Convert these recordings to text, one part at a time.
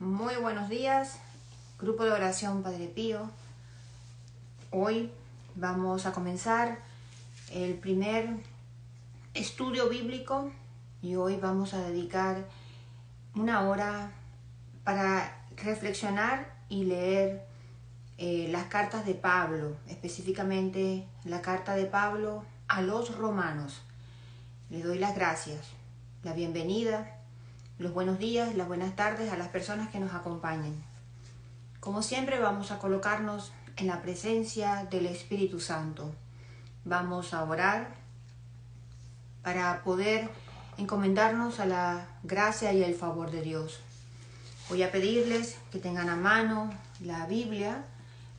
Muy buenos días, grupo de oración Padre Pío. Hoy vamos a comenzar el primer estudio bíblico y hoy vamos a dedicar una hora para reflexionar y leer las cartas de Pablo, específicamente la carta de Pablo a los romanos. Les doy las gracias, la bienvenida, los buenos días, las buenas tardes a las personas que nos acompañen. Como siempre vamos a colocarnos en la presencia del Espíritu Santo. Vamos a orar para poder encomendarnos a la gracia y el favor de Dios. Voy a pedirles que tengan a mano la Biblia.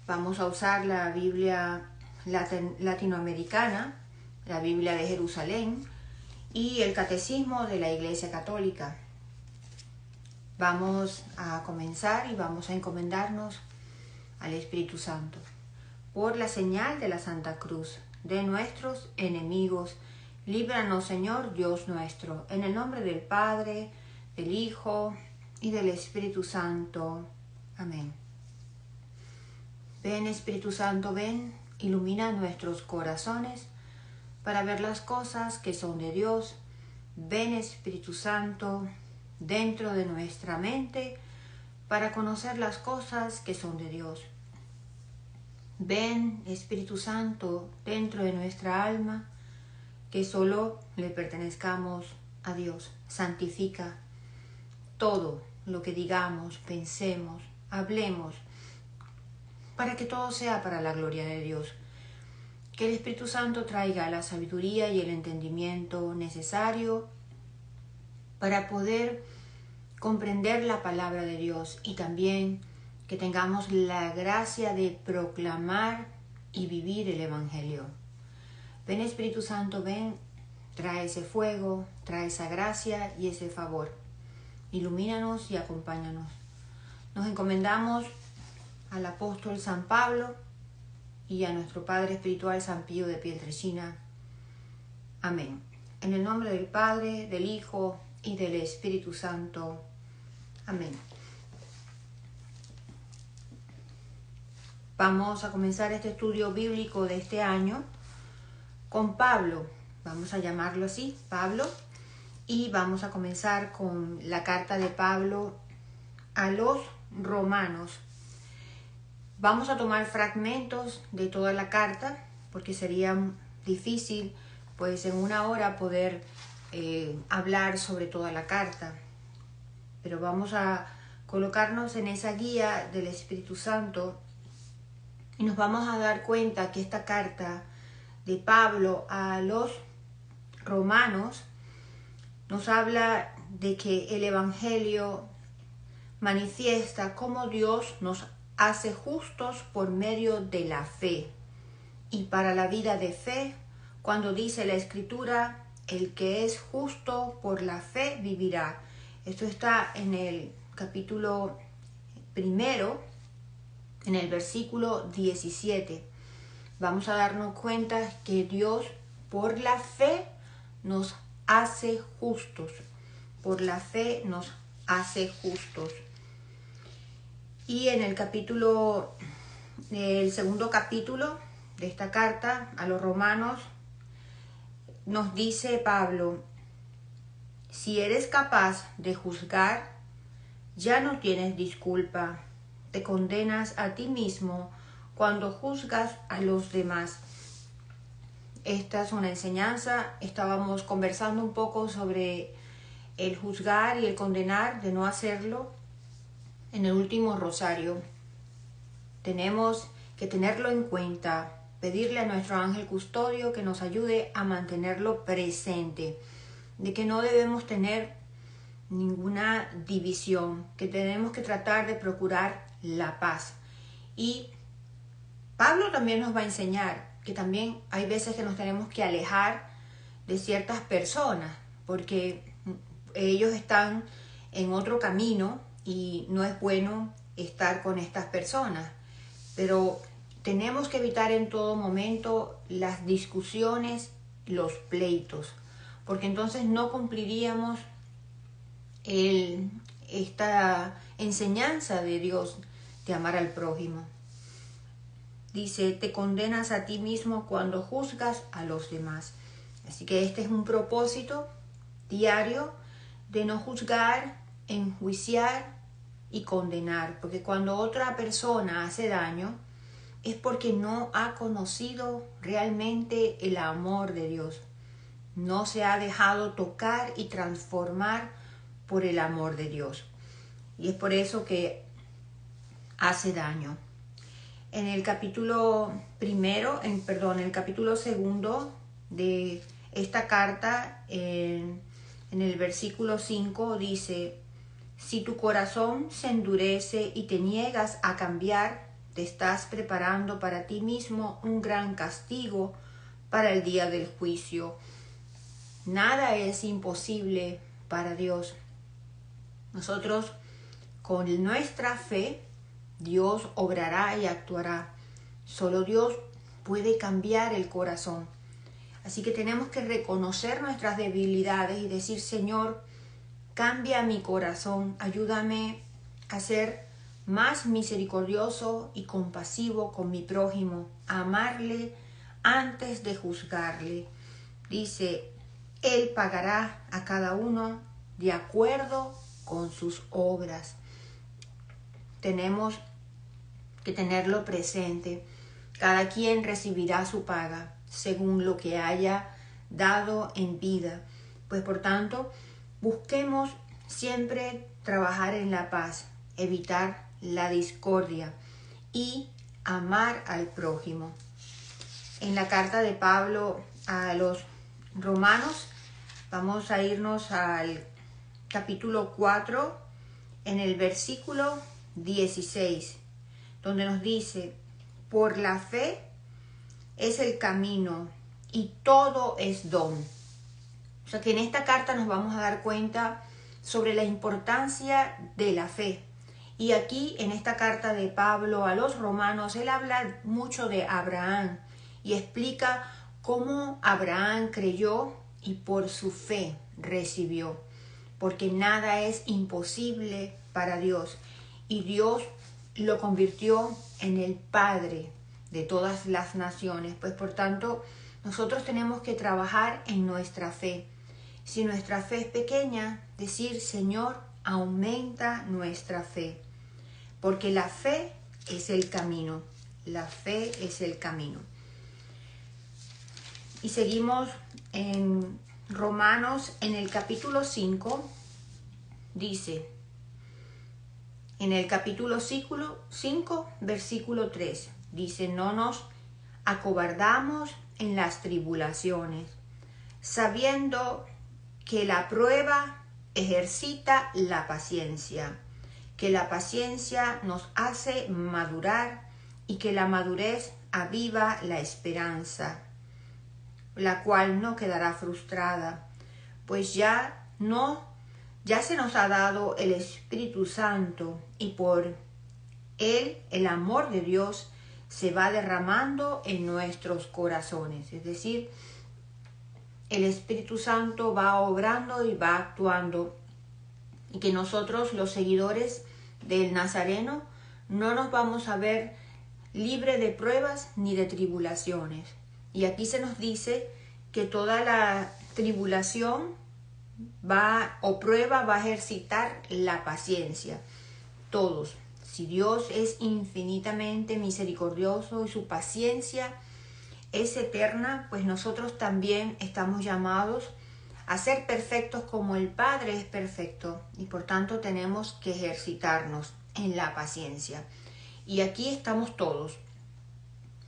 Vamos a usar la Biblia latinoamericana, la Biblia de Jerusalén y el Catecismo de la Iglesia Católica. Vamos a comenzar y vamos a encomendarnos al Espíritu Santo. Por la señal de la Santa Cruz de nuestros enemigos, líbranos, Señor Dios nuestro, en el nombre del Padre, del Hijo y del Espíritu Santo. Amén. Ven, Espíritu Santo, ven, ilumina nuestros corazones para ver las cosas que son de Dios. Ven, Espíritu Santo, dentro de nuestra mente para conocer las cosas que son de Dios. Ven, Espíritu Santo, dentro de nuestra alma, que solo le pertenezcamos a Dios. Santifica todo lo que digamos, pensemos, hablemos, para que todo sea para la gloria de Dios. Que el Espíritu Santo traiga la sabiduría y el entendimiento necesario para poder comprender la palabra de Dios y también que tengamos la gracia de proclamar y vivir el Evangelio. Ven, Espíritu Santo, ven, trae ese fuego, trae esa gracia y ese favor. Ilumínanos y acompáñanos. Nos encomendamos al apóstol San Pablo y a nuestro Padre espiritual San Pío de Pietrelcina. Amén. En el nombre del Padre, del Hijo y del Espíritu Santo. Amén. Vamos a comenzar este estudio bíblico de este año con Pablo. Vamos a llamarlo así, Pablo. Y vamos a comenzar con la carta de Pablo a los romanos. Vamos a tomar fragmentos de toda la carta porque sería difícil pues en una hora poder hablar sobre toda la carta. Pero vamos a colocarnos en esa guía del Espíritu Santo y nos vamos a dar cuenta que esta carta de Pablo a los romanos nos habla de que el Evangelio manifiesta cómo Dios nos hace justos por medio de la fe. Y para la vida de fe, cuando dice la Escritura, el que es justo por la fe vivirá. Esto está en el capítulo 1, en el versículo 17. Vamos a darnos cuenta que Dios por la fe nos hace justos. Por la fe nos hace justos. Y en el segundo capítulo de esta carta a los romanos, nos dice Pablo: si eres capaz de juzgar, ya no tienes disculpa. Te condenas a ti mismo cuando juzgas a los demás. Esta es una enseñanza. Estábamos conversando un poco sobre el juzgar y el condenar, de no hacerlo, en el último rosario. Tenemos que tenerlo en cuenta, pedirle a nuestro ángel custodio que nos ayude a mantenerlo presente, de que no debemos tener ninguna división, que tenemos que tratar de procurar la paz. Y Pablo también nos va a enseñar que también hay veces que nos tenemos que alejar de ciertas personas, porque ellos están en otro camino y no es bueno estar con estas personas. Pero tenemos que evitar en todo momento las discusiones, los pleitos, porque entonces no cumpliríamos esta enseñanza de Dios de amar al prójimo. Dice, te condenas a ti mismo cuando juzgas a los demás. Así que este es un propósito diario de no juzgar, enjuiciar y condenar. Porque cuando otra persona hace daño, es porque no ha conocido realmente el amor de Dios. No se ha dejado tocar y transformar por el amor de Dios. Y es por eso que hace daño. En el capítulo el capítulo 2 de esta carta, en el versículo 5 dice, si tu corazón se endurece y te niegas a cambiar, te estás preparando para ti mismo un gran castigo para el día del juicio. Nada es imposible para Dios. Nosotros, con nuestra fe, Dios obrará y actuará. Solo Dios puede cambiar el corazón. Así que tenemos que reconocer nuestras debilidades y decir, Señor, cambia mi corazón, ayúdame a ser más misericordioso y compasivo con mi prójimo, a amarle antes de juzgarle. Dice, Él pagará a cada uno de acuerdo con sus obras. Tenemos que tenerlo presente. Cada quien recibirá su paga según lo que haya dado en vida. Pues por tanto, busquemos siempre trabajar en la paz, evitar la discordia y amar al prójimo. En la carta de Pablo a los Romanos, vamos a irnos al capítulo 4, en el versículo 16, donde nos dice, por la fe es el camino y todo es don. O sea que en esta carta nos vamos a dar cuenta sobre la importancia de la fe. Y aquí en esta carta de Pablo a los romanos, él habla mucho de Abraham y explica cómo Abraham creyó y por su fe recibió. Porque nada es imposible para Dios. Y Dios lo convirtió en el Padre de todas las naciones. Pues por tanto, nosotros tenemos que trabajar en nuestra fe. Si nuestra fe es pequeña, decir, Señor, aumenta nuestra fe. Porque la fe es el camino. La fe es el camino. Y seguimos en Romanos, en el capítulo 5, dice, en el capítulo 5, versículo 3, dice, no nos acobardamos en las tribulaciones, sabiendo que la prueba ejercita la paciencia, que la paciencia nos hace madurar y que la madurez aviva la esperanza, la cual no quedará frustrada, pues ya se nos ha dado el Espíritu Santo y por él el amor de Dios se va derramando en nuestros corazones. Es decir, el Espíritu Santo va obrando y va actuando, y que nosotros, los seguidores del Nazareno, no nos vamos a ver libre de pruebas ni de tribulaciones. Y aquí se nos dice que toda la tribulación prueba va a ejercitar la paciencia. Todos. Si Dios es infinitamente misericordioso y su paciencia es eterna, pues nosotros también estamos llamados a ser perfectos como el Padre es perfecto, y por tanto tenemos que ejercitarnos en la paciencia. Y aquí estamos todos.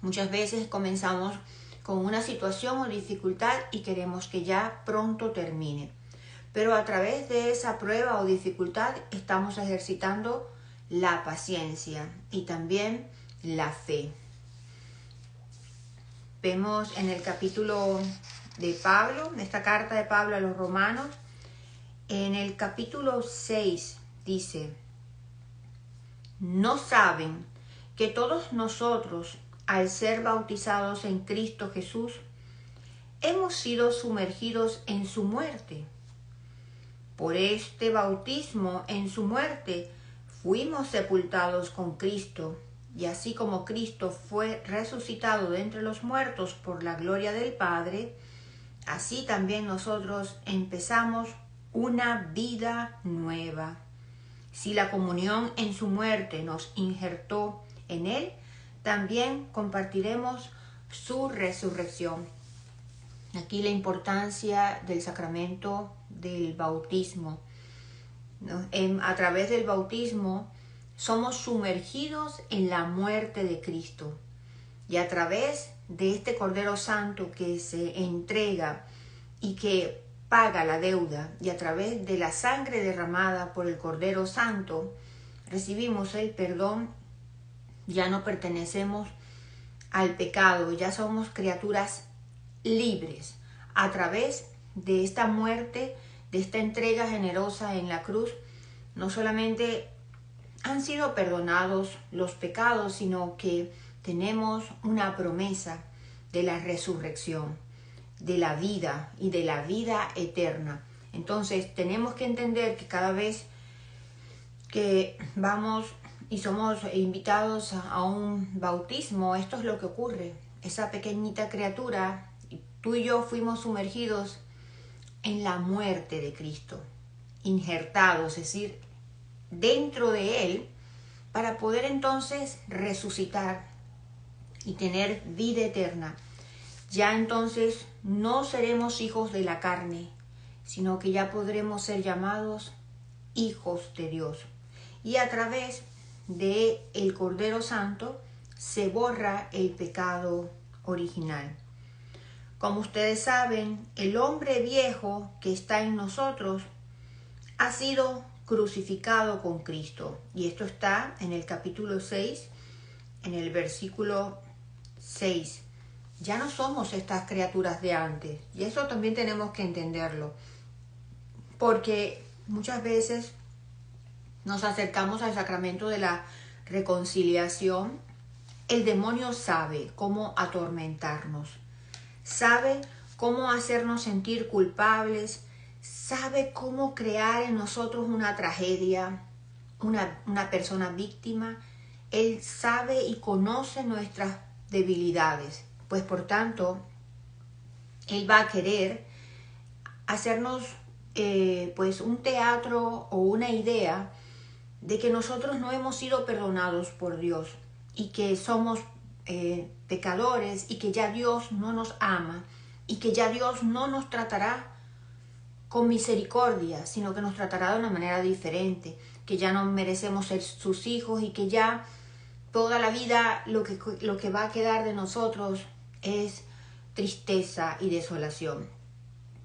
Muchas veces comenzamos con una situación o dificultad y queremos que ya pronto termine. Pero a través de esa prueba o dificultad estamos ejercitando la paciencia y también la fe. Vemos en el capítulo de Pablo, en esta carta de Pablo a los romanos, en el capítulo 6 dice, ¿no saben que todos nosotros, al ser bautizados en Cristo Jesús, hemos sido sumergidos en su muerte? Por este bautismo en su muerte fuimos sepultados con Cristo, y así como Cristo fue resucitado de entre los muertos por la gloria del Padre, así también nosotros empezamos una vida nueva. Si la comunión en su muerte nos injertó en él, también compartiremos su resurrección. Aquí la importancia del sacramento del bautismo, ¿no? A través del bautismo somos sumergidos en la muerte de Cristo, y a través de este Cordero Santo que se entrega y que paga la deuda, y a través de la sangre derramada por el Cordero Santo recibimos el perdón. Ya no pertenecemos al pecado, ya somos criaturas libres a través de esta muerte, de esta entrega generosa en la cruz. No solamente han sido perdonados los pecados, sino que tenemos una promesa de la resurrección, de la vida y de la vida eterna. Entonces tenemos que entender que cada vez que vamos y somos invitados a un bautismo, esto es lo que ocurre. Esa pequeñita criatura, tú y yo fuimos sumergidos en la muerte de Cristo, injertados, es decir, dentro de Él, para poder entonces resucitar y tener vida eterna. Ya entonces no seremos hijos de la carne, sino que ya podremos ser llamados hijos de Dios. Y a través de el Cordero Santo se borra el pecado original. Como ustedes saben, el hombre viejo que está en nosotros ha sido crucificado con Cristo. Y esto está en el capítulo 6, en el versículo 6. Ya no somos estas criaturas de antes. Y eso también tenemos que entenderlo. Porque muchas veces nos acercamos al sacramento de la reconciliación. El demonio sabe cómo atormentarnos. Sabe cómo hacernos sentir culpables. Sabe cómo crear en nosotros una tragedia, una persona víctima. Él sabe y conoce nuestras debilidades. Pues por tanto, Él va a querer hacernos pues un teatro o una idea de que nosotros no hemos sido perdonados por Dios y que somos pecadores y que ya Dios no nos ama y que ya Dios no nos tratará con misericordia, sino que nos tratará de una manera diferente, que ya no merecemos ser sus hijos y que ya toda la vida lo que va a quedar de nosotros es tristeza y desolación.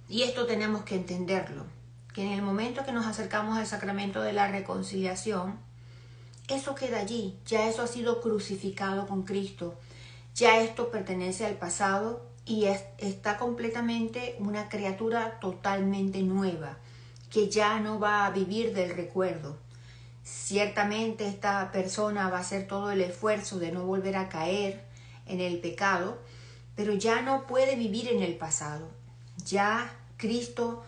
Y esto tenemos que entenderlo, que en el momento que nos acercamos al sacramento de la reconciliación, eso queda allí, ya eso ha sido crucificado con Cristo, ya esto pertenece al pasado y está completamente una criatura totalmente nueva, que ya no va a vivir del recuerdo. Ciertamente esta persona va a hacer todo el esfuerzo de no volver a caer en el pecado, pero ya no puede vivir en el pasado. Ya Cristo,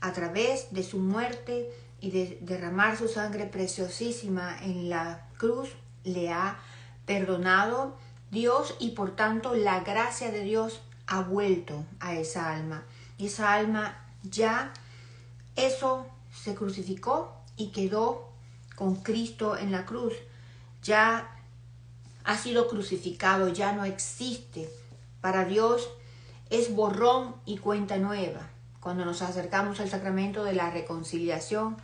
a través de su muerte y de derramar su sangre preciosísima en la cruz, le ha perdonado Dios y por tanto la gracia de Dios ha vuelto a esa alma. Y esa alma ya, eso se crucificó y quedó con Cristo en la cruz. Ya ha sido crucificado, ya no existe. Para Dios es borrón y cuenta nueva. Cuando nos acercamos al sacramento de la reconciliación,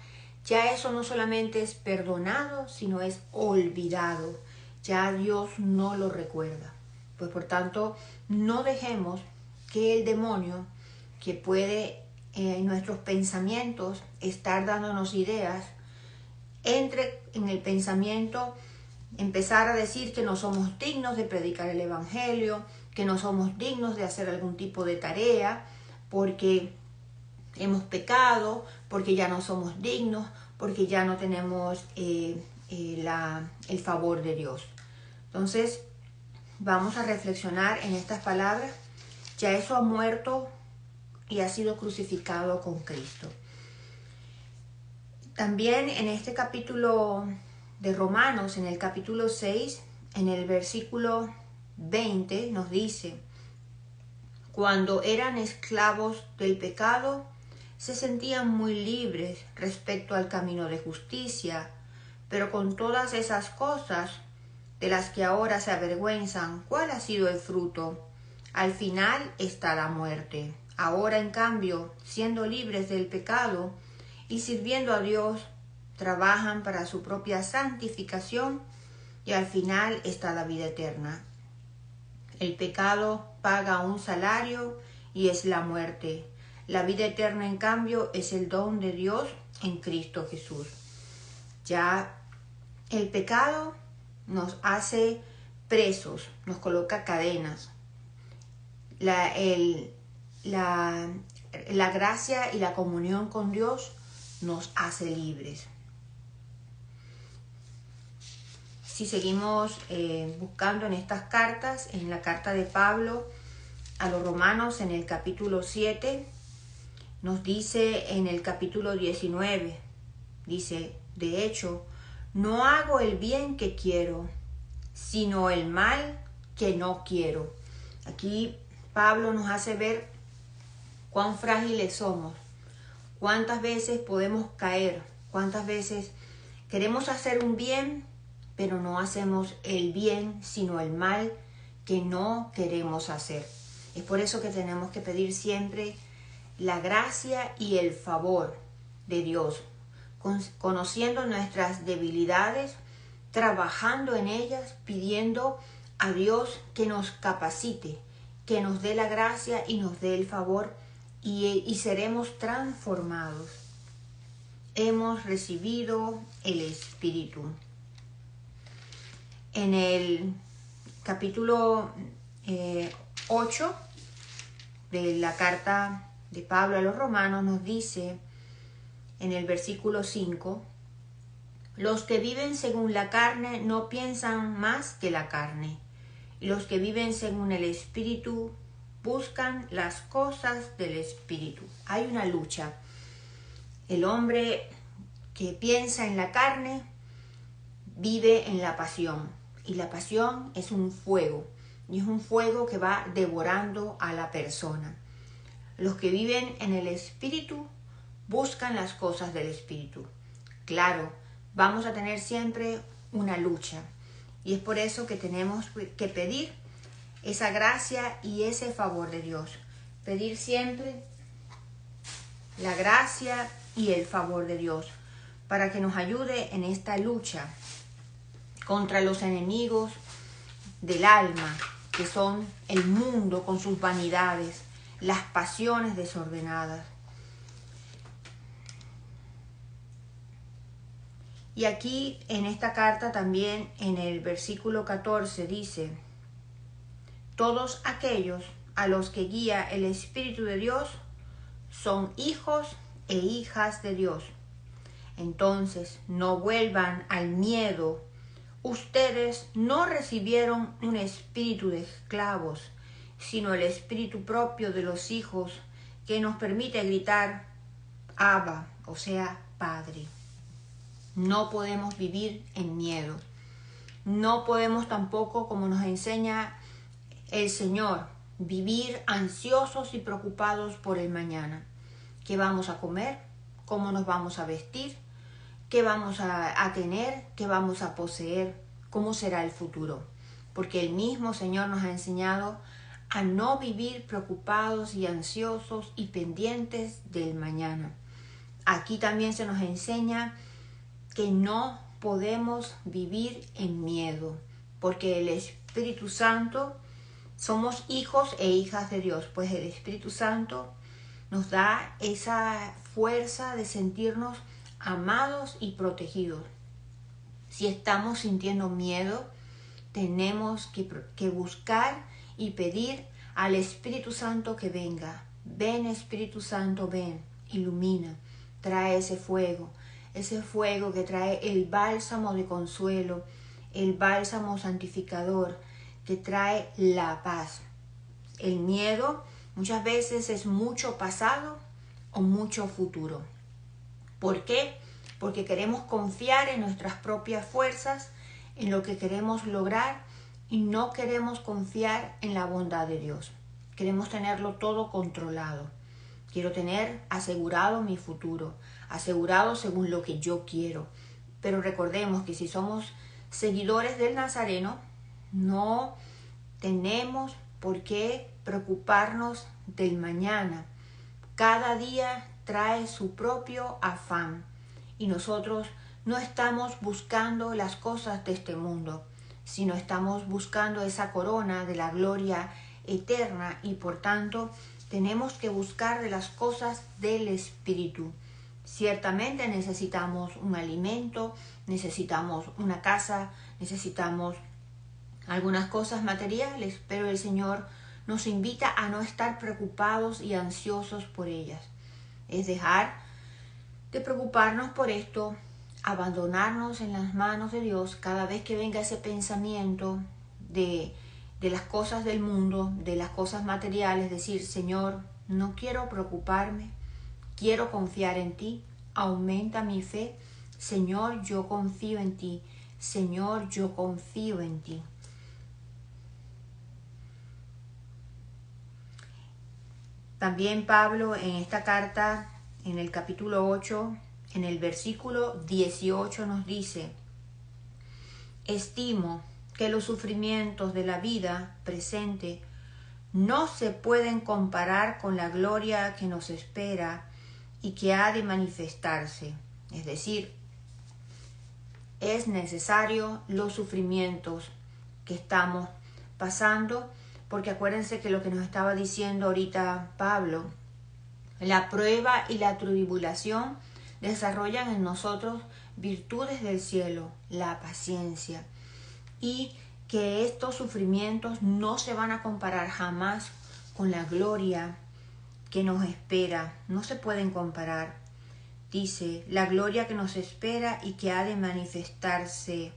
ya eso no solamente es perdonado, sino es olvidado. Ya Dios no lo recuerda. Pues por tanto, no dejemos que el demonio, que puede en nuestros pensamientos estar dándonos ideas, entre en el pensamiento, empezar a decir que no somos dignos de predicar el evangelio, que no somos dignos de hacer algún tipo de tarea, porque hemos pecado, porque ya no somos dignos, porque ya no tenemos el favor de Dios. Entonces, vamos a reflexionar en estas palabras. Ya eso ha muerto y ha sido crucificado con Cristo. También en este capítulo de Romanos, en el capítulo 6, en el versículo 20, nos dice: cuando eran esclavos del pecado, se sentían muy libres respecto al camino de justicia, pero con todas esas cosas de las que ahora se avergüenzan, ¿cuál ha sido el fruto? Al final está la muerte. Ahora, en cambio, siendo libres del pecado y sirviendo a Dios, trabajan para su propia santificación y al final está la vida eterna. El pecado paga un salario y es la muerte. La vida eterna, en cambio, es el don de Dios en Cristo Jesús. Ya el pecado nos hace presos, nos coloca cadenas. La gracia y la comunión con Dios nos hace libres. Si seguimos buscando en estas cartas, en la carta de Pablo a los Romanos, en el capítulo 7, nos dice en el capítulo 19, dice: de hecho, no hago el bien que quiero, sino el mal que no quiero. Aquí Pablo nos hace ver cuán frágiles somos, cuántas veces podemos caer, cuántas veces queremos hacer un bien, pero no hacemos el bien, sino el mal que no queremos hacer. Es por eso que tenemos que pedir siempre la gracia y el favor de Dios, conociendo nuestras debilidades, trabajando en ellas, pidiendo a Dios que nos capacite, que nos dé la gracia y nos dé el favor, y seremos transformados. Hemos recibido el Espíritu. En el capítulo 8 de la carta de Pablo a los Romanos nos dice en el versículo 5: los que viven según la carne no piensan más que la carne, y los que viven según el Espíritu buscan las cosas del Espíritu. Hay una lucha. El hombre que piensa en la carne vive en la pasión, y la pasión es un fuego, y es un fuego que va devorando a la persona. Los que viven en el Espíritu buscan las cosas del Espíritu. Claro, vamos a tener siempre una lucha, y es por eso que tenemos que pedir esa gracia y ese favor de Dios. Pedir siempre la gracia y el favor de Dios para que nos ayude en esta lucha contra los enemigos del alma, que son el mundo con sus vanidades, las pasiones desordenadas. Y aquí en esta carta también en el versículo 14 dice: todos aquellos a los que guía el Espíritu de Dios son hijos e hijas de Dios. Entonces no vuelvan al miedo. Ustedes no recibieron un espíritu de esclavos, sino el espíritu propio de los hijos, que nos permite gritar Abba, o sea, Padre. No podemos vivir en miedo. No podemos tampoco, como nos enseña el Señor, vivir ansiosos y preocupados por el mañana. ¿Qué vamos a comer? ¿Cómo nos vamos a vestir? ¿Qué vamos a tener? ¿Qué vamos a poseer? ¿Cómo será el futuro? Porque el mismo Señor nos ha enseñado a no vivir preocupados y ansiosos y pendientes del mañana. Aquí también se nos enseña que no podemos vivir en miedo, porque el Espíritu Santo, somos hijos e hijas de Dios, pues el Espíritu Santo nos da esa fuerza de sentirnos amados y protegidos. Si estamos sintiendo miedo, tenemos que buscar y pedir al Espíritu Santo que venga. Ven, Espíritu Santo, ven, ilumina, trae ese fuego que trae el bálsamo de consuelo, el bálsamo santificador, que trae la paz. El miedo muchas veces es mucho pasado o mucho futuro. ¿Por qué? porque queremos confiar en nuestras propias fuerzas, en lo que queremos lograr, y no queremos confiar en la bondad de Dios. Queremos tenerlo todo controlado. Quiero tener asegurado mi futuro, asegurado según lo que yo quiero. Pero recordemos que si somos seguidores del Nazareno, no tenemos por qué preocuparnos del mañana. Cada día trae su propio afán y nosotros no estamos buscando las cosas de este mundo, sino estamos buscando esa corona de la gloria eterna, y por tanto tenemos que buscar de las cosas del Espíritu. Ciertamente necesitamos un alimento, necesitamos una casa, necesitamos algunas cosas materiales, pero el Señor nos invita a no estar preocupados y ansiosos por ellas. Es dejar de preocuparnos por esto, abandonarnos en las manos de Dios cada vez que venga ese pensamiento de las cosas del mundo, de las cosas materiales, decir: Señor, no quiero preocuparme, quiero confiar en ti, aumenta mi fe. Señor, yo confío en ti. Señor, yo confío en ti. También Pablo en esta carta, en el capítulo 8, en el versículo 18 nos dice: estimo que los sufrimientos de la vida presente no se pueden comparar con la gloria que nos espera y que ha de manifestarse. Es decir, es necesario los sufrimientos que estamos pasando, porque acuérdense que lo que nos estaba diciendo ahorita Pablo, la prueba y la tribulación desarrollan en nosotros virtudes del cielo, la paciencia, y que estos sufrimientos no se van a comparar jamás con la gloria que nos espera, no se pueden comparar. Dice, la gloria que nos espera y que ha de manifestarse.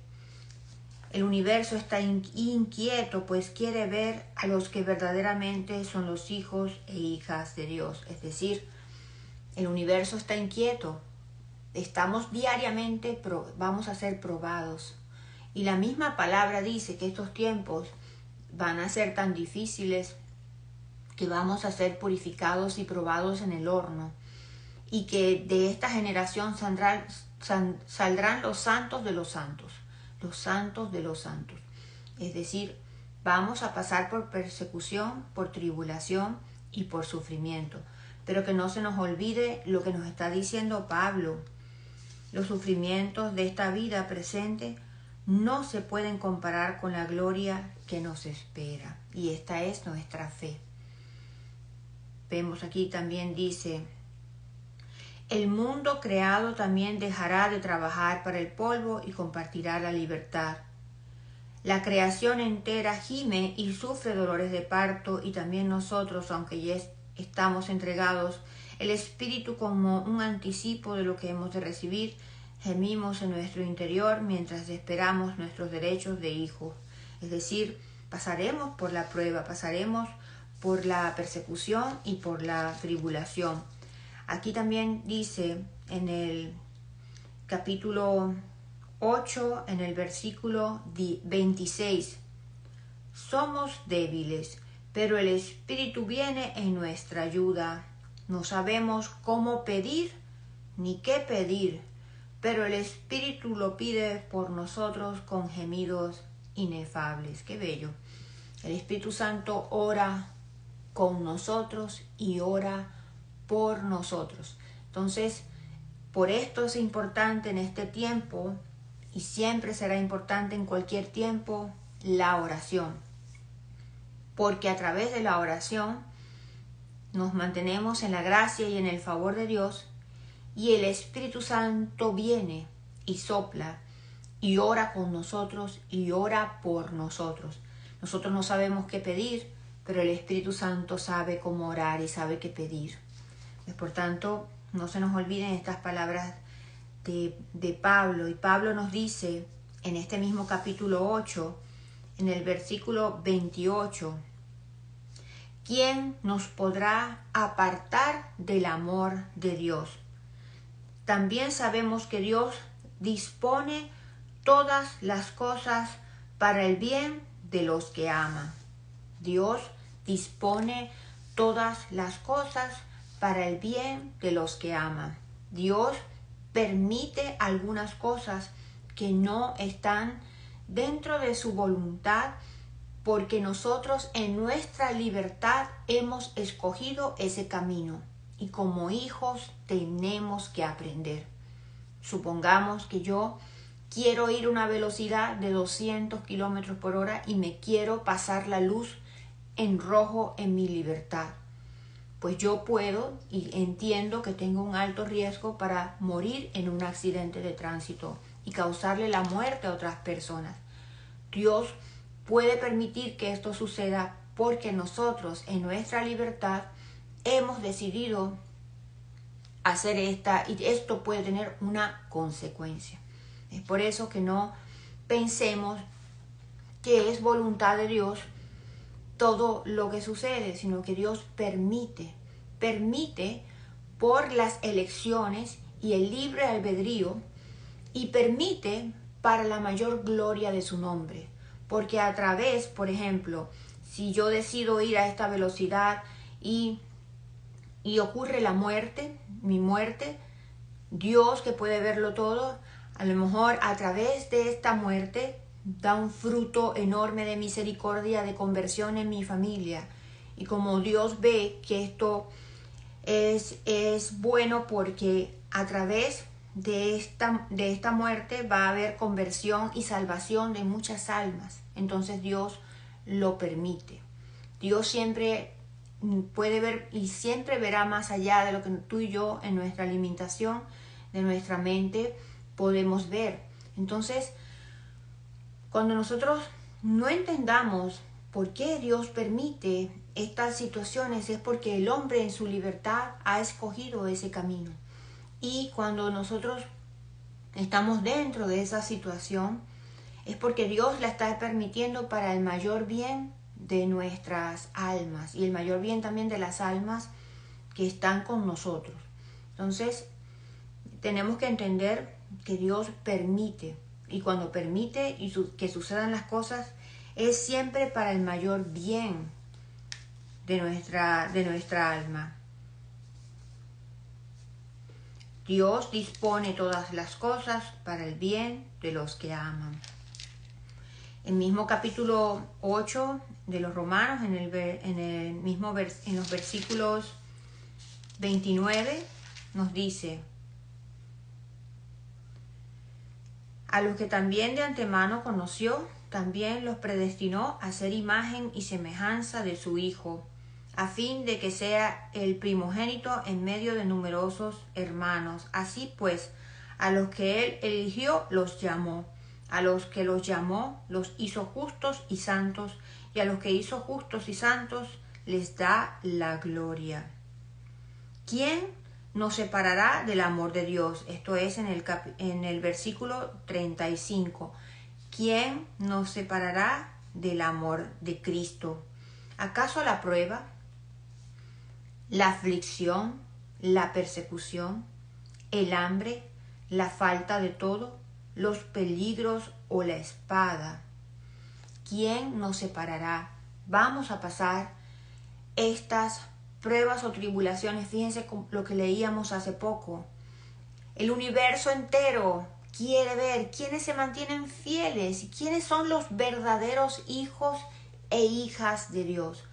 El universo está inquieto, pues quiere ver a los que verdaderamente son los hijos e hijas de Dios. Es decir, el universo está inquieto. Estamos diariamente, vamos a ser probados. Y la misma palabra dice que estos tiempos van a ser tan difíciles que vamos a ser purificados y probados en el horno. Y que de esta generación saldrán los santos de los santos. Los santos de los santos. Es decir, vamos a pasar por persecución, por tribulación y por sufrimiento. Pero que no se nos olvide lo que nos está diciendo Pablo. Los sufrimientos de esta vida presente no se pueden comparar con la gloria que nos espera. Y esta es nuestra fe. Vemos aquí también dice: el mundo creado también dejará de trabajar para el polvo y compartirá la libertad. La creación entera gime y sufre dolores de parto, y también nosotros, aunque ya estamos entregados el Espíritu como un anticipo de lo que hemos de recibir, gemimos en nuestro interior mientras esperamos nuestros derechos de hijos. Es decir, pasaremos por la prueba, pasaremos por la persecución y por la tribulación. Aquí también dice en el capítulo 8, en el versículo 26, somos débiles, pero el Espíritu viene en nuestra ayuda. No sabemos cómo pedir ni qué pedir, pero el Espíritu lo pide por nosotros con gemidos inefables. ¡Qué bello! El Espíritu Santo ora con nosotros y ora por nosotros. Entonces, por esto es importante en este tiempo, y siempre será importante en cualquier tiempo, la oración. Porque a través de la oración nos mantenemos en la gracia y en el favor de Dios, y el Espíritu Santo viene y sopla y ora con nosotros y ora por nosotros. Nosotros no sabemos qué pedir, pero el Espíritu Santo sabe cómo orar y sabe qué pedir. Por tanto, no se nos olviden estas palabras de Pablo. Y Pablo nos dice en este mismo capítulo 8, en el versículo 28, ¿quién nos podrá apartar del amor de Dios? también sabemos que Dios dispone todas las cosas para el bien de los que aman. Dios dispone todas las cosas para el bien de los que aman. Dios permite algunas cosas que no están dentro de su voluntad, porque nosotros en nuestra libertad hemos escogido ese camino y como hijos tenemos que aprender. Supongamos que yo quiero ir a una velocidad de 200 kilómetros por hora y me quiero pasar la luz en rojo en mi libertad. Pues yo puedo y entiendo que tengo un alto riesgo para morir en un accidente de tránsito y causarle la muerte a otras personas. Dios puede permitir que esto suceda porque nosotros en nuestra libertad hemos decidido hacer y esto puede tener una consecuencia. Es por eso que no pensemos que es voluntad de Dios todo lo que sucede, sino que Dios permite por las elecciones y el libre albedrío, y permite para la mayor gloria de su nombre. Porque a través, por ejemplo, si yo decido ir a esta velocidad y ocurre la muerte, mi muerte, Dios, que puede verlo todo, a lo mejor a través de esta muerte da un fruto enorme de misericordia, de conversión en mi familia. Y como Dios ve que esto es bueno, porque a través de esta muerte va a haber conversión y salvación de muchas almas. Entonces Dios lo permite. Dios siempre puede ver y siempre verá más allá de lo que tú y yo en nuestra limitación de nuestra mente podemos ver. Entonces, cuando nosotros no entendamos por qué Dios permite estas situaciones, es porque el hombre en su libertad ha escogido ese camino. Y cuando nosotros estamos dentro de esa situación, es porque Dios la está permitiendo para el mayor bien de nuestras almas y el mayor bien también de las almas que están con nosotros. Entonces, tenemos que entender que Dios permite, y cuando permite que sucedan las cosas, es siempre para el mayor bien de nuestra alma. Dios dispone todas las cosas para el bien de los que aman. El mismo capítulo 8 de los Romanos, en los versículos 29, nos dice: a los que también de antemano conoció, también los predestinó a ser imagen y semejanza de su Hijo, a fin de que sea el primogénito en medio de numerosos hermanos. Así pues, a los que Él eligió los llamó, a los que los llamó los hizo justos y santos, y a los que hizo justos y santos les da la gloria. ¿Quién nos separará del amor de Dios? Esto es en el versículo 35. ¿Quién nos separará del amor de Cristo? ¿Acaso la prueba, la aflicción, la persecución, el hambre, la falta de todo, los peligros o la espada? ¿Quién nos separará? Vamos a pasar estas pruebas o tribulaciones. Fíjense con lo que leíamos hace poco. El universo entero quiere ver quiénes se mantienen fieles y quiénes son los verdaderos hijos e hijas de Dios.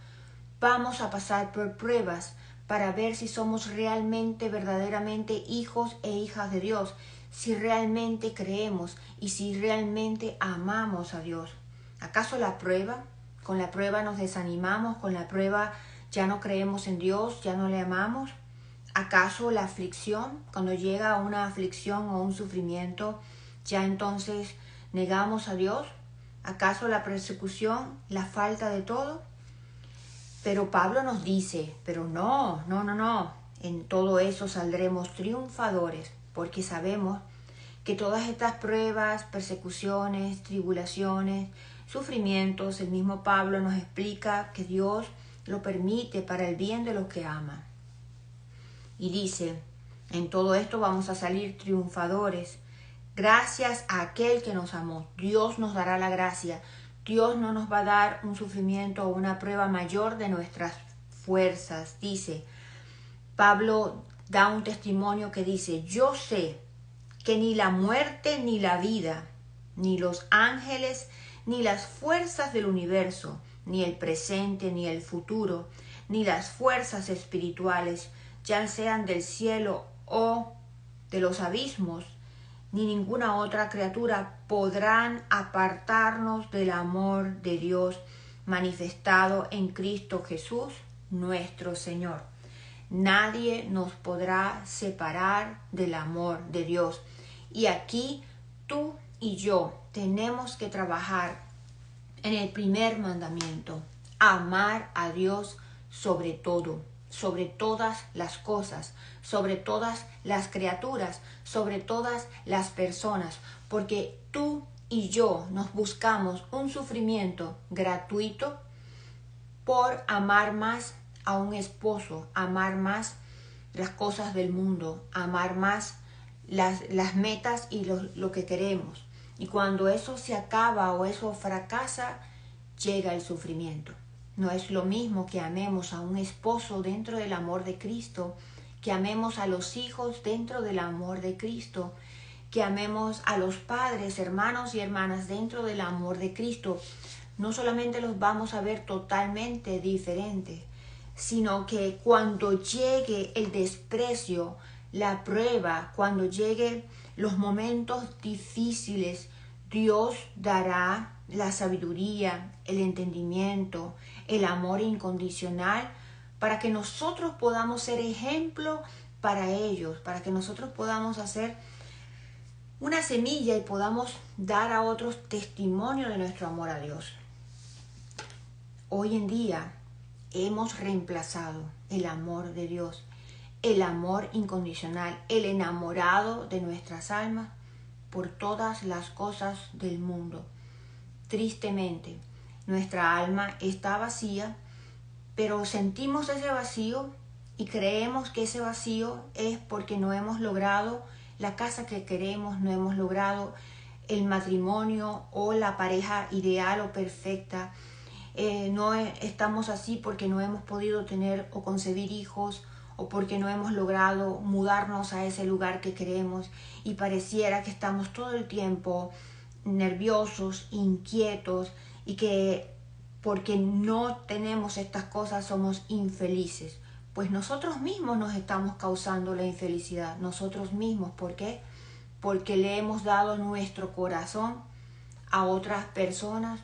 Vamos a pasar por pruebas para ver si somos realmente, verdaderamente hijos e hijas de Dios, si realmente creemos y si realmente amamos a Dios. ¿Acaso la prueba? Con la prueba nos desanimamos, con la prueba ya no creemos en Dios, ya no le amamos. ¿Acaso la aflicción? Cuando llega una aflicción o un sufrimiento, ya entonces negamos a Dios. ¿Acaso la persecución, la falta de todo? Pero Pablo nos dice, pero no, en todo eso saldremos triunfadores, porque sabemos que todas estas pruebas, persecuciones, tribulaciones, sufrimientos, el mismo Pablo nos explica que Dios lo permite para el bien de los que aman. Y dice, En todo esto vamos a salir triunfadores. Gracias a aquel que nos amó. Dios nos dará la gracia. Dios no nos va a dar un sufrimiento o una prueba mayor de nuestras fuerzas. Dice, Pablo da un testimonio que dice, yo sé que ni la muerte ni la vida, ni los ángeles, ni las fuerzas del universo, ni el presente, ni el futuro, ni las fuerzas espirituales, ya sean del cielo o de los abismos, ni ninguna otra criatura podrán apartarnos del amor de Dios manifestado en Cristo Jesús, nuestro Señor. Nadie nos podrá separar del amor de Dios. Y aquí tú y yo tenemos que trabajar en el primer mandamiento, amar a Dios sobre todo, sobre todas las cosas, sobre todas las criaturas, sobre todas las personas, porque tú y yo nos buscamos un sufrimiento gratuito por amar más a un esposo, amar más las cosas del mundo, amar más las metas y lo que queremos. Y cuando eso se acaba o eso fracasa, llega el sufrimiento. No es lo mismo que amemos a un esposo dentro del amor de Cristo, que amemos a los hijos dentro del amor de Cristo, que amemos a los padres, hermanos y hermanas dentro del amor de Cristo. No solamente los vamos a ver totalmente diferentes, sino que cuando llegue el desprecio, la prueba, cuando lleguen los momentos difíciles, Dios dará la sabiduría, el entendimiento, el amor incondicional para que nosotros podamos ser ejemplo para ellos, para que nosotros podamos hacer una semilla y podamos dar a otros testimonio de nuestro amor a Dios. Hoy en día hemos reemplazado el amor de Dios, el amor incondicional, el enamorado de nuestras almas por todas las cosas del mundo. Tristemente, nuestra alma está vacía, pero sentimos ese vacío y creemos que ese vacío es porque no hemos logrado la casa que queremos, no hemos logrado el matrimonio o la pareja ideal o perfecta. No estamos así porque no hemos podido tener o concebir hijos o porque no hemos logrado mudarnos a ese lugar que queremos y pareciera que estamos todo el tiempo nerviosos, inquietos y que porque no tenemos estas cosas somos infelices. Pues nosotros mismos nos estamos causando la infelicidad, nosotros mismos. ¿Por qué? Porque le hemos dado nuestro corazón a otras personas,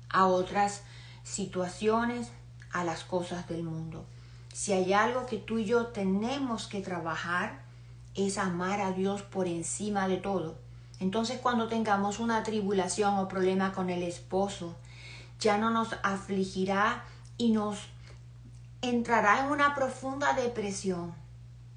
a otras situaciones, a las cosas del mundo. Si hay algo que tú y yo tenemos que trabajar es amar a Dios por encima de todo. Entonces cuando tengamos una tribulación o problema con el esposo, ya no nos afligirá y nos entrará en una profunda depresión,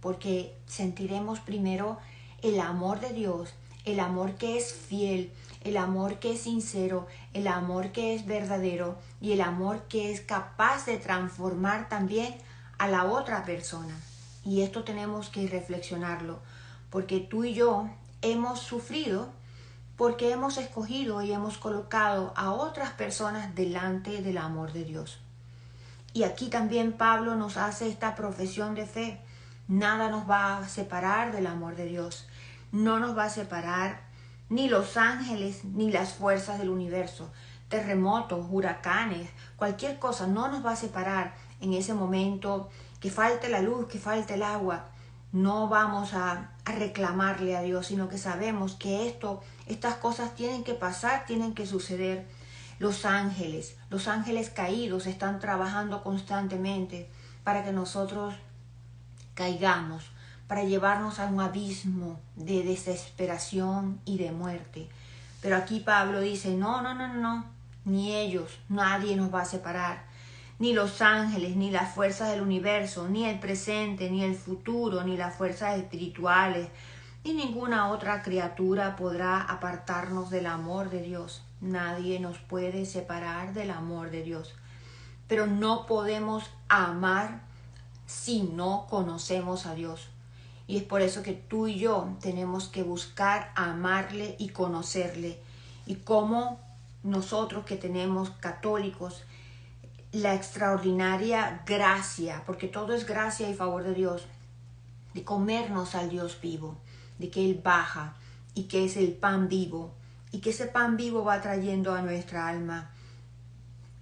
porque sentiremos primero el amor de Dios, el amor que es fiel, el amor que es sincero, el amor que es verdadero y el amor que es capaz de transformar también a la otra persona. Y esto tenemos que reflexionarlo, porque tú y yo hemos sufrido porque hemos escogido y hemos colocado a otras personas delante del amor de Dios. Y aquí también Pablo nos hace esta profesión de fe. Nada nos va a separar del amor de Dios. No nos va a separar ni los ángeles ni las fuerzas del universo. Terremotos, huracanes, cualquier cosa no nos va a separar en ese momento. Que falte la luz, que falte el agua. No vamos a reclamarle a Dios, sino que sabemos que estas cosas tienen que pasar, tienen que suceder. Los ángeles caídos están trabajando constantemente para que nosotros caigamos, para llevarnos a un abismo de desesperación y de muerte. Pero aquí Pablo dice, no, ni ellos, nadie nos va a separar. Ni los ángeles, ni las fuerzas del universo, ni el presente, ni el futuro, ni las fuerzas espirituales, ni ninguna otra criatura podrá apartarnos del amor de Dios. Nadie nos puede separar del amor de Dios. Pero no podemos amar si no conocemos a Dios. Y es por eso que tú y yo tenemos que buscar amarle y conocerle. Y como nosotros que tenemos católicos, la extraordinaria gracia, porque todo es gracia y favor de Dios, de comernos al Dios vivo, de que Él baja y que es el pan vivo, y que ese pan vivo va trayendo a nuestra alma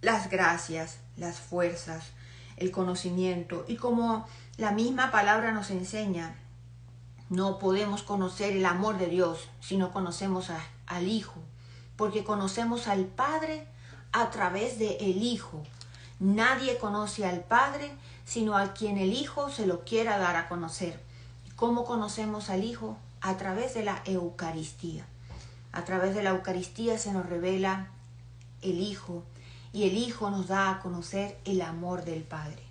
las gracias, las fuerzas, el conocimiento. Y como la misma palabra nos enseña, no podemos conocer el amor de Dios si no conocemos al Hijo, porque conocemos al Padre a través de el Hijo. Nadie conoce al Padre sino a quien el Hijo se lo quiera dar a conocer. ¿Cómo conocemos al Hijo? A través de la Eucaristía. A través de la Eucaristía se nos revela el Hijo, y el Hijo nos da a conocer el amor del Padre.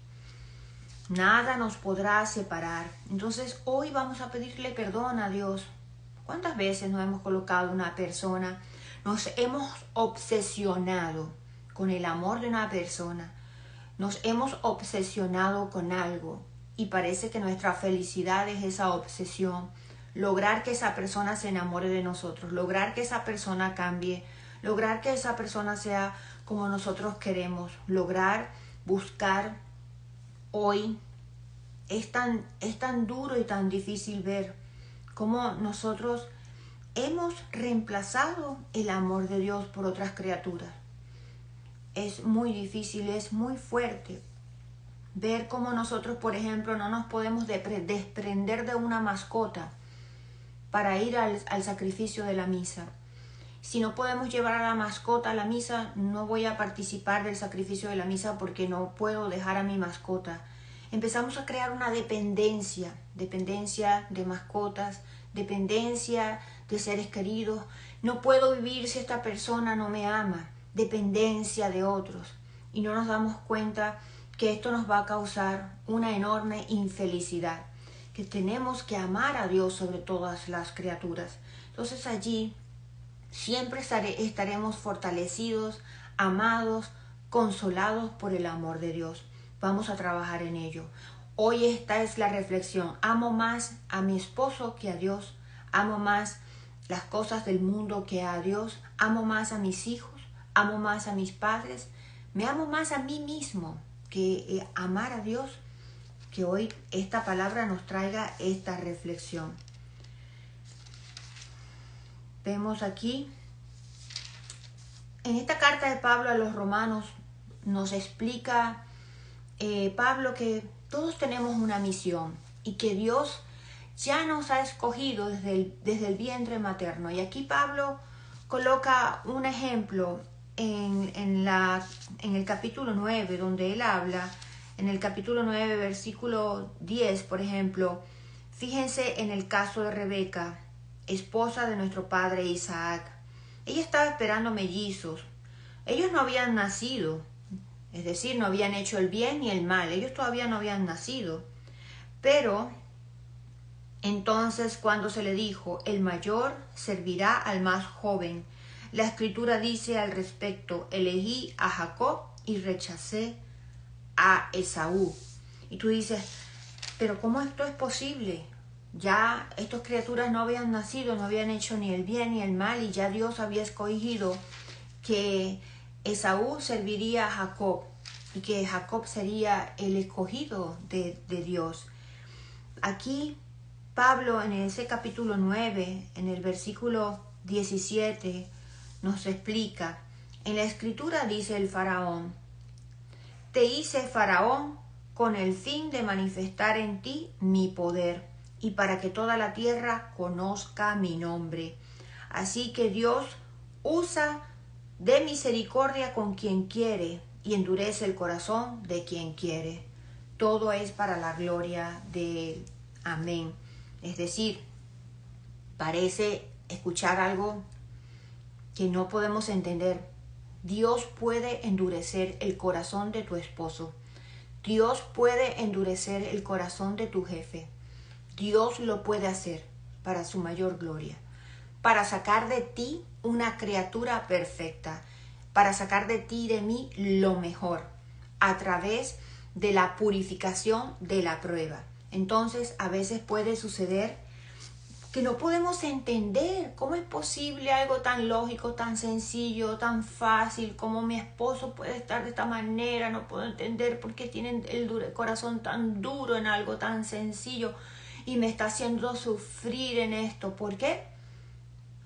Nada nos podrá separar. Entonces hoy vamos a pedirle perdón a Dios. ¿Cuántas veces nos hemos colocado una persona? Nos hemos obsesionado con el amor de una persona. Nos hemos obsesionado con algo y parece que nuestra felicidad es esa obsesión. Lograr que esa persona se enamore de nosotros, lograr que esa persona cambie, lograr que esa persona sea como nosotros queremos, lograr, buscar. Hoy es tan duro y tan difícil ver cómo nosotros hemos reemplazado el amor de Dios por otras criaturas. Es muy difícil, es muy fuerte ver cómo nosotros, por ejemplo, no nos podemos desprender de una mascota para ir al sacrificio de la misa. Si no podemos llevar a la mascota a la misa, no voy a participar del sacrificio de la misa porque no puedo dejar a mi mascota. Empezamos a crear una dependencia de mascotas, dependencia de seres queridos. No puedo vivir si esta persona no me ama, dependencia de otros. Y no nos damos cuenta que esto nos va a causar una enorme infelicidad, que tenemos que amar a Dios sobre todas las criaturas. Entonces allí siempre estaremos fortalecidos, amados, consolados por el amor de Dios. Vamos a trabajar en ello. Hoy esta es la reflexión. Amo más a mi esposo que a Dios. Amo más las cosas del mundo que a Dios. Amo más a mis hijos. Amo más a mis padres. Me amo más a mí mismo que amar a Dios. Que hoy esta palabra nos traiga esta reflexión. Vemos aquí, en esta carta de Pablo a los romanos, nos explica Pablo que todos tenemos una misión y que Dios ya nos ha escogido desde el vientre materno. Y aquí Pablo coloca un ejemplo en el capítulo 9, donde él habla, en el capítulo 9, versículo 10, por ejemplo. Fíjense en el caso de Rebeca, esposa de nuestro padre Isaac. Ella estaba esperando mellizos. Ellos no habían nacido, es decir, no habían hecho el bien ni el mal. Ellos todavía no habían nacido. Pero entonces cuando se le dijo, el mayor servirá al más joven, la escritura dice al respecto, elegí a Jacob y rechacé a Esaú. Y tú dices, pero ¿cómo esto es posible? Ya estas criaturas no habían nacido, no habían hecho ni el bien ni el mal, y ya Dios había escogido que Esaú serviría a Jacob y que Jacob sería el escogido de Dios. Aquí Pablo en ese capítulo 9, en el versículo 17, nos explica, en la escritura dice el faraón, te hice faraón con el fin de manifestar en ti mi poder y para que toda la tierra conozca mi nombre. Así que Dios usa de misericordia con quien quiere y endurece el corazón de quien quiere. Todo es para la gloria de Él. Amén. Es decir, parece escuchar algo que no podemos entender. Dios puede endurecer el corazón de tu esposo. Dios puede endurecer el corazón de tu jefe. Dios lo puede hacer para su mayor gloria, para sacar de ti una criatura perfecta, para sacar de ti y de mí lo mejor, a través de la purificación de la prueba. Entonces a veces puede suceder que no podemos entender cómo es posible algo tan lógico, tan sencillo, tan fácil, como mi esposo puede estar de esta manera. No puedo entender por qué tienen el corazón tan duro en algo tan sencillo y me está haciendo sufrir en esto. ¿Por qué?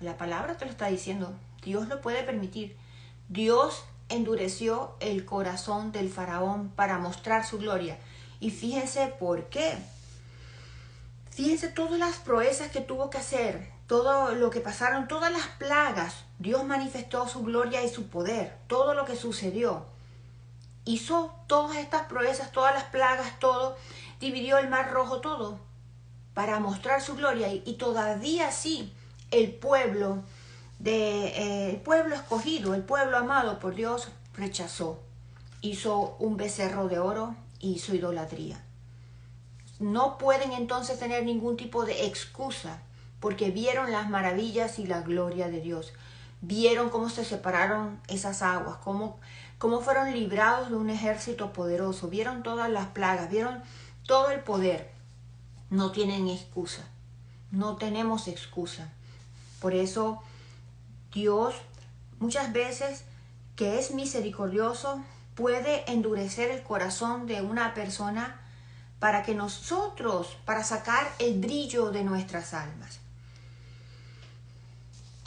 La palabra te lo está diciendo. Dios lo puede permitir. Dios endureció el corazón del faraón para mostrar su gloria. Y fíjense por qué. Fíjense todas las proezas que tuvo que hacer, todo lo que pasaron, todas las plagas. Dios manifestó su gloria y su poder, todo lo que sucedió. Hizo todas estas proezas, todas las plagas, todo. Dividió el mar rojo, todo, para mostrar su gloria. Y todavía sí, el pueblo escogido, el pueblo amado por Dios, rechazó. Hizo un becerro de oro y hizo idolatría. No pueden entonces tener ningún tipo de excusa, porque vieron las maravillas y la gloria de Dios. Vieron cómo se separaron esas aguas, cómo fueron librados de un ejército poderoso. Vieron todas las plagas, vieron todo el poder. No tienen excusa, no tenemos excusa. Por eso Dios muchas veces, que es misericordioso, puede endurecer el corazón de una persona para que nosotros, para sacar el brillo de nuestras almas.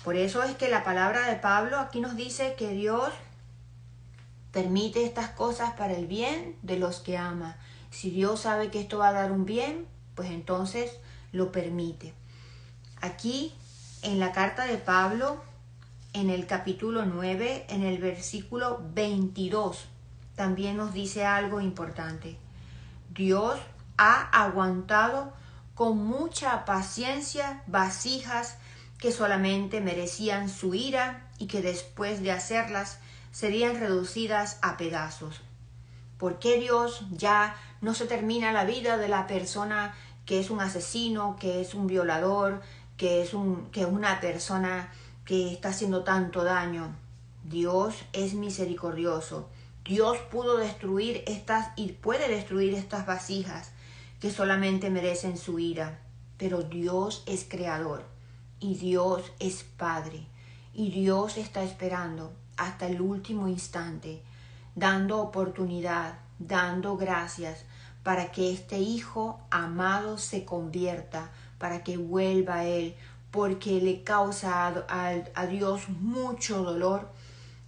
Por eso es que la palabra de Pablo aquí nos dice que Dios permite estas cosas para el bien de los que ama. Si Dios sabe que esto va a dar un bien, pues entonces lo permite. Aquí en la carta de Pablo, en el capítulo 9, en el versículo 22, también nos dice algo importante. Dios ha aguantado con mucha paciencia vasijas que solamente merecían su ira y que después de hacerlas serían reducidas a pedazos. ¿Por qué Dios ya no se termina la vida de la persona que es un asesino, que es un violador, que es una persona que está haciendo tanto daño? Dios es misericordioso. Dios pudo destruir y puede destruir estas vasijas que solamente merecen su ira. Pero Dios es creador y Dios es Padre. Y Dios está esperando hasta el último instante, dando oportunidad, dando gracias para que este Hijo amado se convierta, para que vuelva a Él, porque le causa a Dios mucho dolor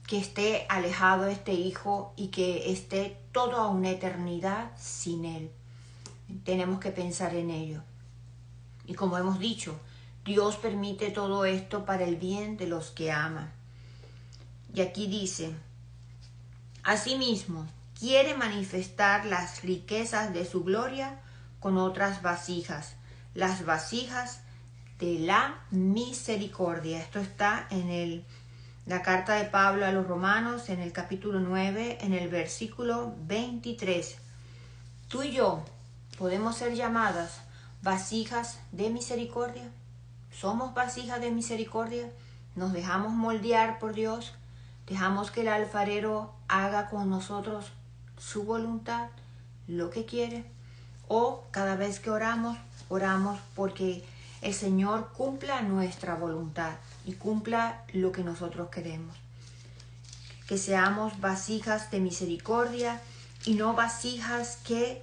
que esté alejado este hijo y que esté toda una eternidad sin él. Tenemos que pensar en ello. Y como hemos dicho, Dios permite todo esto para el bien de los que ama. Y aquí dice, asimismo, quiere manifestar las riquezas de su gloria con otras vasijas, las vasijas de la misericordia. Esto está en la carta de Pablo a los Romanos, en el capítulo 9, en el versículo 23. Tú y yo podemos ser llamadas vasijas de misericordia. Somos vasijas de misericordia. Nos dejamos moldear por Dios. Dejamos que el alfarero haga con nosotros su voluntad, lo que quiere. O cada vez que oramos porque el Señor cumpla nuestra voluntad y cumpla lo que nosotros queremos. Que seamos vasijas de misericordia y no vasijas que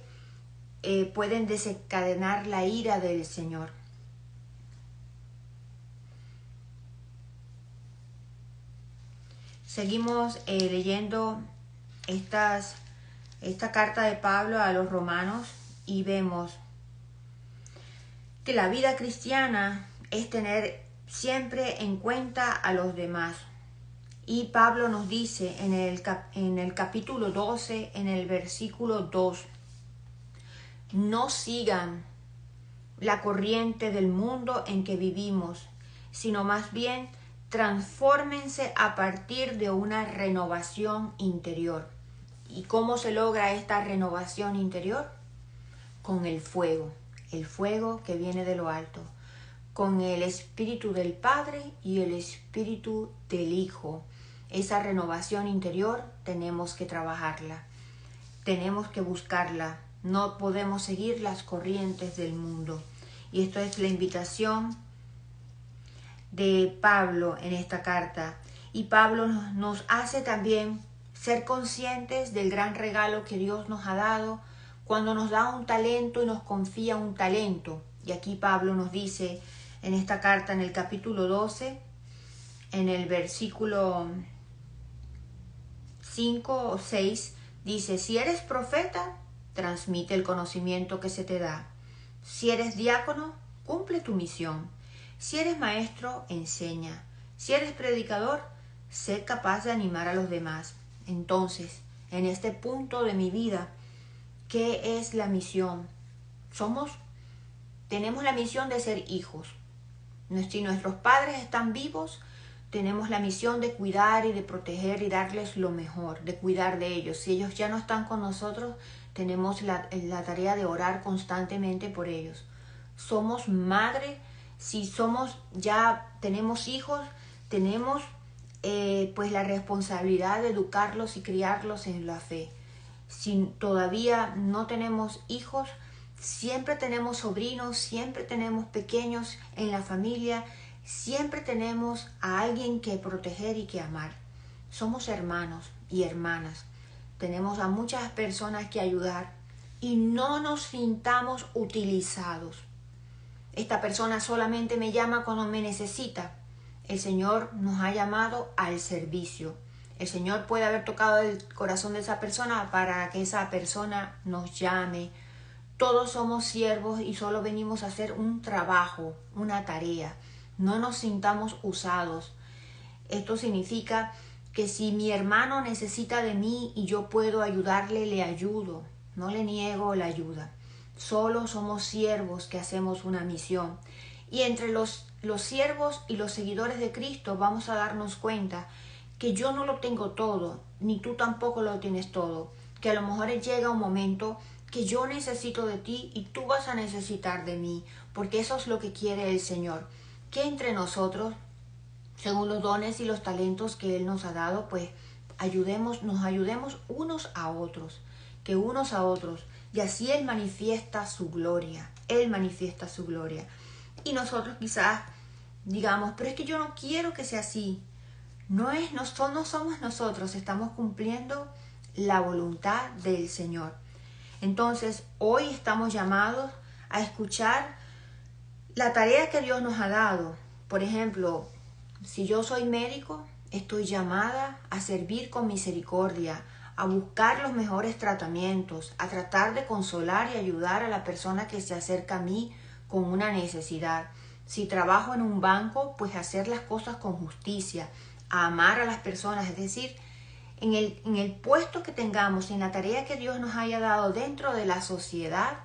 pueden desencadenar la ira del Señor. Seguimos leyendo esta carta de Pablo a los romanos y vemos que la vida cristiana es tener siempre en cuenta a los demás. Y Pablo nos dice en el capítulo 12, en el versículo 2, no sigan la corriente del mundo en que vivimos, sino más bien transfórmense a partir de una renovación interior. ¿Y cómo se logra esta renovación interior? Con el fuego que viene de lo alto, con el Espíritu del Padre y el Espíritu del Hijo. Esa renovación interior tenemos que trabajarla, tenemos que buscarla, No podemos seguir las corrientes del mundo. Y esto es la invitación de Pablo en esta carta. Y Pablo nos hace también ser conscientes del gran regalo que Dios nos ha dado cuando nos da un talento y nos confía un talento. Y aquí Pablo nos dice en esta carta, en el capítulo 12, en el versículo 5 o 6, dice: si eres profeta, transmite el conocimiento que se te da. Si eres diácono, cumple tu misión. Si eres maestro, enseña. Si eres predicador, sé capaz de animar a los demás. Entonces, en este punto de mi vida, ¿qué es la misión? Tenemos la misión de ser hijos. Si nuestros padres están vivos, tenemos la misión de cuidar y de proteger y darles lo mejor, de cuidar de ellos. Si ellos ya no están con nosotros, tenemos la tarea de orar constantemente por ellos. Somos madre. Si ya tenemos hijos, tenemos pues la responsabilidad de educarlos y criarlos en la fe. Si todavía no tenemos hijos, siempre tenemos sobrinos, siempre tenemos pequeños en la familia, siempre tenemos a alguien que proteger y que amar. Somos hermanos y hermanas. Tenemos a muchas personas que ayudar y no nos sintamos utilizados. Esta persona solamente me llama cuando me necesita. El Señor nos ha llamado al servicio. El Señor puede haber tocado el corazón de esa persona para que esa persona nos llame. Todos somos siervos y solo venimos a hacer un trabajo, una tarea. No nos sintamos usados. Esto significa que si mi hermano necesita de mí y yo puedo ayudarle, le ayudo. No le niego la ayuda. Solo somos siervos que hacemos una misión. Y entre los siervos y los seguidores de Cristo vamos a darnos cuenta que yo no lo tengo todo, ni tú tampoco lo tienes todo. Que a lo mejor llega un momento que yo necesito de ti y tú vas a necesitar de mí, porque eso es lo que quiere el Señor. Que entre nosotros, según los dones y los talentos que Él nos ha dado, pues nos ayudemos unos a otros, que unos a otros. Y así Él manifiesta su gloria. Él manifiesta su gloria. Y nosotros quizás digamos, pero es que yo no quiero que sea así. No somos nosotros, estamos cumpliendo la voluntad del Señor. Entonces, hoy estamos llamados a escuchar la tarea que Dios nos ha dado. Por ejemplo, si yo soy médico, estoy llamada a servir con misericordia, a buscar los mejores tratamientos, a tratar de consolar y ayudar a la persona que se acerca a mí con una necesidad. Si trabajo en un banco, pues hacer las cosas con justicia, a amar a las personas, es decir, en el puesto que tengamos, en la tarea que Dios nos haya dado dentro de la sociedad,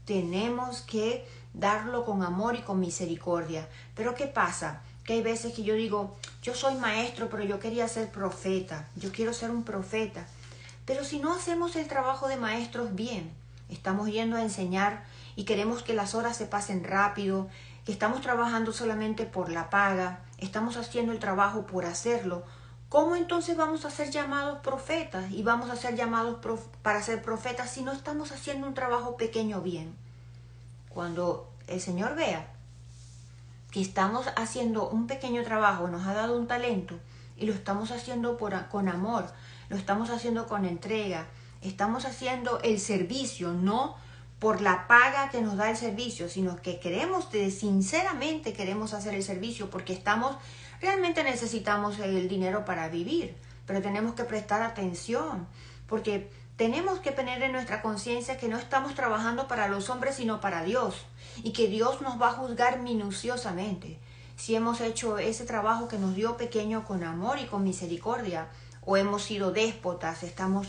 tenemos que darlo con amor y con misericordia. Pero ¿qué pasa? Que hay veces que yo digo, yo soy maestro, pero yo quería ser profeta, yo quiero ser un profeta. Pero si no hacemos el trabajo de maestros bien, estamos yendo a enseñar y queremos que las horas se pasen rápido, que estamos trabajando solamente por la paga, estamos haciendo el trabajo por hacerlo, ¿cómo entonces vamos a ser llamados profetas y vamos a ser llamados para ser profetas si no estamos haciendo un trabajo pequeño bien? Cuando el Señor vea que estamos haciendo un pequeño trabajo, nos ha dado un talento y lo estamos haciendo con amor, lo estamos haciendo con entrega, estamos haciendo el servicio, no por la paga que nos da el servicio, sino que sinceramente queremos hacer el servicio porque realmente necesitamos el dinero para vivir, pero tenemos que prestar atención, porque tenemos que tener en nuestra conciencia que no estamos trabajando para los hombres, sino para Dios, y que Dios nos va a juzgar minuciosamente si hemos hecho ese trabajo que nos dio pequeño con amor y con misericordia, o hemos sido déspotas, estamos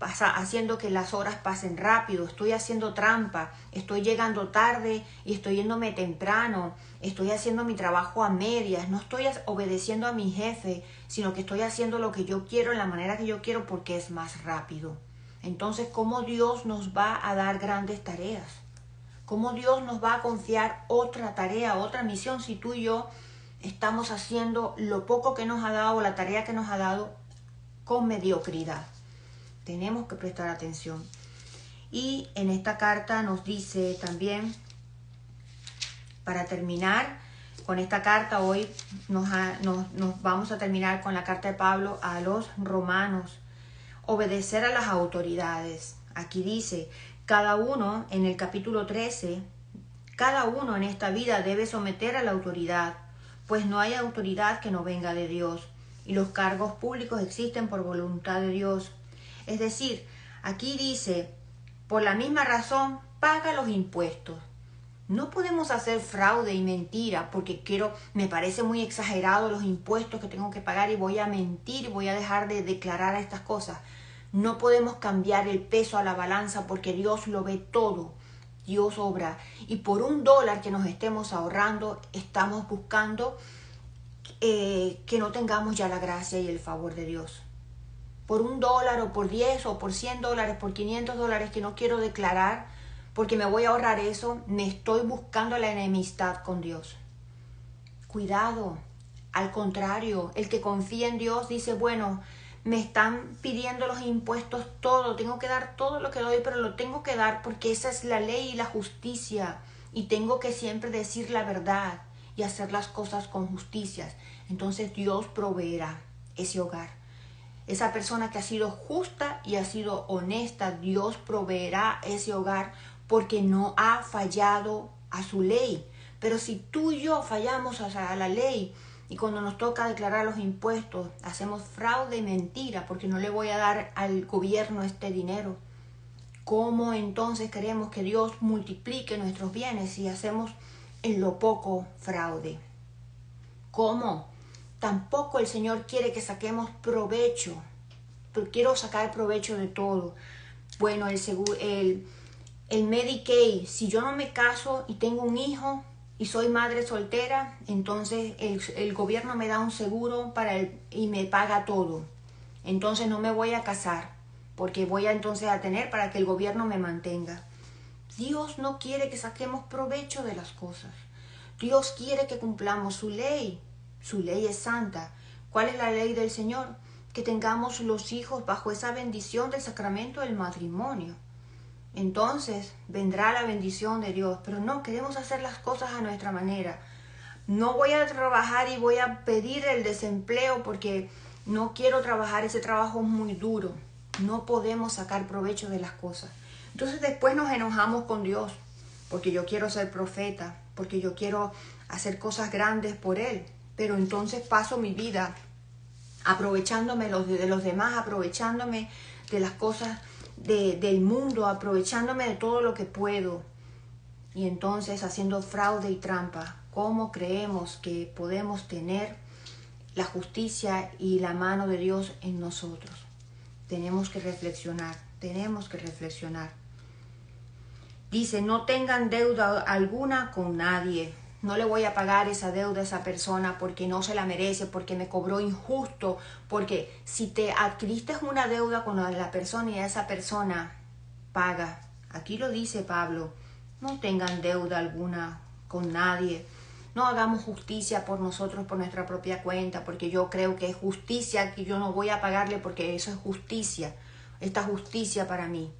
haciendo que las horas pasen rápido, estoy haciendo trampa, estoy llegando tarde y estoy yéndome temprano, estoy haciendo mi trabajo a medias, no estoy obedeciendo a mi jefe, sino que estoy haciendo lo que yo quiero en la manera que yo quiero porque es más rápido. Entonces, ¿cómo Dios nos va a dar grandes tareas? ¿Cómo Dios nos va a confiar otra tarea, otra misión si tú y yo estamos haciendo lo poco que nos ha dado, la tarea que nos ha dado, con mediocridad? Tenemos que prestar atención. Y en esta carta nos dice también, para terminar con esta carta, hoy nos vamos a terminar con la carta de Pablo a los romanos. Obedecer a las autoridades. Aquí dice, cada uno en el capítulo 13, cada uno en esta vida debe someter a la autoridad, pues no hay autoridad que no venga de Dios, y los cargos públicos existen por voluntad de Dios. Es decir, aquí dice, por la misma razón, paga los impuestos. No podemos hacer fraude y mentira porque me parece muy exagerado los impuestos que tengo que pagar y voy a mentir y voy a dejar de declarar estas cosas. No podemos cambiar el peso a la balanza porque Dios lo ve todo. Dios obra. Y por $1 que nos estemos ahorrando, estamos buscando que no tengamos ya la gracia y el favor de Dios. Por $1 o por 10 o por $100, por $500 que no quiero declarar, porque me voy a ahorrar eso, me estoy buscando la enemistad con Dios. Cuidado. Al contrario, el que confía en Dios dice, bueno, me están pidiendo los impuestos todo, tengo que dar todo lo que doy, pero lo tengo que dar porque esa es la ley y la justicia, y tengo que siempre decir la verdad y hacer las cosas con justicia. Entonces Dios proveerá ese hogar. Esa persona que ha sido justa y ha sido honesta, Dios proveerá ese hogar porque no ha fallado a su ley. Pero si tú y yo fallamos a la ley, y cuando nos toca declarar los impuestos, hacemos fraude y mentira porque no le voy a dar al gobierno este dinero, ¿cómo entonces queremos que Dios multiplique nuestros bienes si hacemos en lo poco fraude? ¿Cómo? Tampoco el Señor quiere que saquemos provecho. Pero quiero sacar provecho de todo. Bueno, el Medicaid, si yo no me caso y tengo un hijo y soy madre soltera, entonces el gobierno me da un seguro y me paga todo. Entonces no me voy a casar porque voy entonces a tener para que el gobierno me mantenga. Dios no quiere que saquemos provecho de las cosas. Dios quiere que cumplamos su ley. Su ley es santa. ¿Cuál es la ley del Señor? Que tengamos los hijos bajo esa bendición del sacramento del matrimonio. Entonces vendrá la bendición de Dios, pero no, queremos hacer las cosas a nuestra manera. No voy a trabajar y voy a pedir el desempleo porque no quiero trabajar, ese trabajo es muy duro. No podemos sacar provecho de las cosas. Entonces después nos enojamos con Dios porque yo quiero ser profeta, porque yo quiero hacer cosas grandes por Él, pero entonces paso mi vida aprovechándome de los demás, aprovechándome de las cosas del mundo, aprovechándome de todo lo que puedo, y entonces haciendo fraude y trampa. ¿Cómo creemos que podemos tener la justicia y la mano de Dios en nosotros? Tenemos que reflexionar, Dice, no tengan deuda alguna con nadie. No le voy a pagar esa deuda a esa persona porque no se la merece, porque me cobró injusto, porque si te adquiriste una deuda con la persona y a esa persona paga. Aquí lo dice Pablo, no tengan deuda alguna con nadie. No hagamos justicia por nosotros, por nuestra propia cuenta, porque yo creo que es justicia, que yo no voy a pagarle porque eso es justicia. Esta justicia para mí.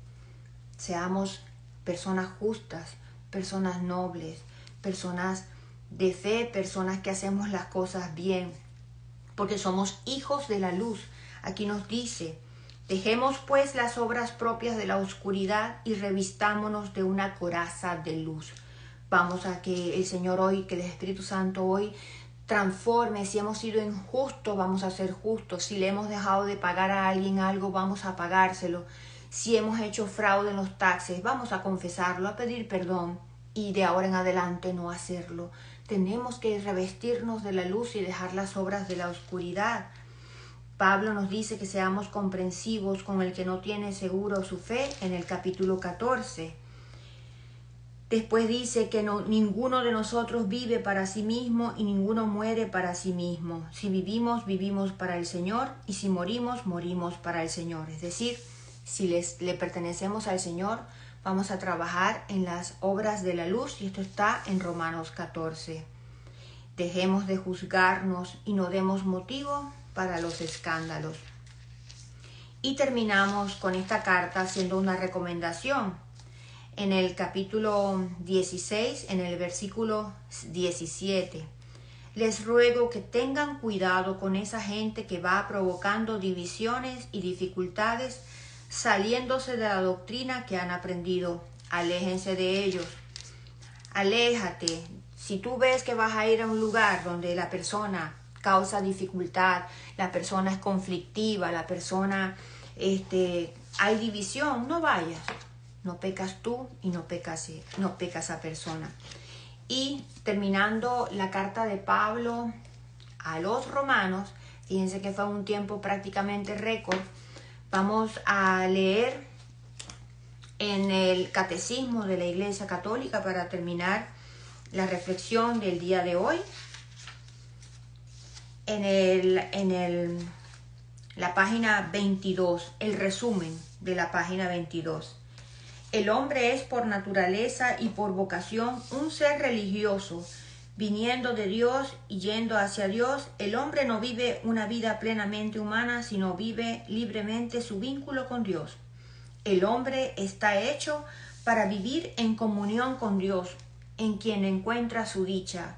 Seamos personas justas, personas nobles, personas de fe, personas que hacemos las cosas bien, porque somos hijos de la luz. Aquí nos dice, dejemos pues las obras propias de la oscuridad y revistámonos de una coraza de luz. Vamos a que el Señor hoy, que el Espíritu Santo hoy transforme. Si hemos sido injustos, vamos a ser justos. Si le hemos dejado de pagar a alguien algo, vamos a pagárselo. Si hemos hecho fraude en los taxes, vamos a confesarlo, a pedir perdón y de ahora en adelante no hacerlo. Tenemos que revestirnos de la luz y dejar las obras de la oscuridad. Pablo nos dice que seamos comprensivos con el que no tiene seguro su fe en el capítulo 14. Después dice que ninguno de nosotros vive para sí mismo y ninguno muere para sí mismo. Si vivimos, vivimos para el Señor, y si morimos, morimos para el Señor. Es decir, si le pertenecemos al Señor, vamos a trabajar en las obras de la luz, y esto está en Romanos 14. Dejemos de juzgarnos y no demos motivo para los escándalos. Y terminamos con esta carta haciendo una recomendación. En el capítulo 16, en el versículo 17. Les ruego que tengan cuidado con esa gente que va provocando divisiones y dificultades, saliéndose de la doctrina que han aprendido. Aléjense de ellos. Aléjate. Si tú ves que vas a ir a un lugar donde la persona causa dificultad, la persona es conflictiva, la persona hay división, no vayas. No pecas tú y no peca esa persona. Y terminando la carta de Pablo a los romanos, fíjense que fue un tiempo prácticamente récord. Vamos a leer en el Catecismo de la Iglesia Católica para terminar la reflexión del día de hoy. La página 22, el resumen de la página 22. El hombre es por naturaleza y por vocación un ser religioso. Viniendo de Dios y yendo hacia Dios, el hombre no vive una vida plenamente humana, sino vive libremente su vínculo con Dios. El hombre está hecho para vivir en comunión con Dios, en quien encuentra su dicha.